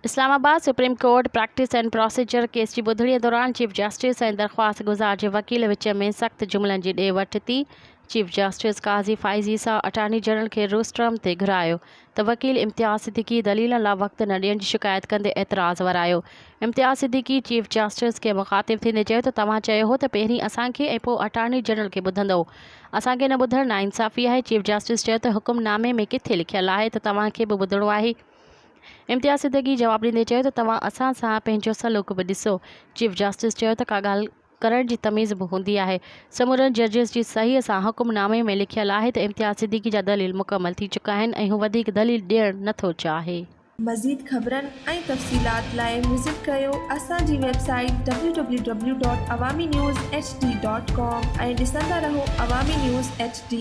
Islamabad supreme court practice and procedure case की ॿुधणीअ दौरान chief justice ऐं दरख़्वास्त गुज़ार जे वकील विच में सख़्त जुमलनि जी ॾे वठि थी। चीफ जस्टिस काज़ी फाइज़ी सां अटॉर्नी जनरल खे रोस्ट्रम ते घुरायो त वकील इम्तियाज़ सिद्दीकी दलीलनि लाइ वक़्तु न ॾियण जी शिकायत कंदे एतिराज़ वरायो। इम्तियाज़ सिद्दीकी चीफ जस्टिस खे मुख़ातिब थींदे चयो त तव्हां चयो हो त पहिरीं असांखे ऐं पोइ अटॉर्नी जनरल खे ॿुधंदो, असांखे न ॿुधणु नाइंसाफ़ी आहे। चीफ जस्टिस चयो त हुकुमनामे में किथे लिखियलु आहे त तव्हांखे बि ॿुधणो आहे। इम्तियाज़ सिद्दीकी जवाब ॾींदे चयो त तव्हां असां सां पंहिंजो सलूक बि ॾिसो। चीफ जस्टिस चयो त का ॻाल्हि करण जी तमीज़ बि हूंदी आहे। समूरनि जजिस जी सहीअ सां हुकुमनामे में लिखियलु आहे त इम्तियाज़ सिद्दीकी जा दलील मुकमल थी चुका आहिनि ऐं हू वधीक दलील ॾियणु नथो चाहे। मज़ीद ख़बरनि ऐं तफ़सीलात लाइ विज़िट कयो असांजी वेबसाइट www.awamiNewsHD.com ऐं ॾिसंदा रहो अवामी न्यूज़ HD।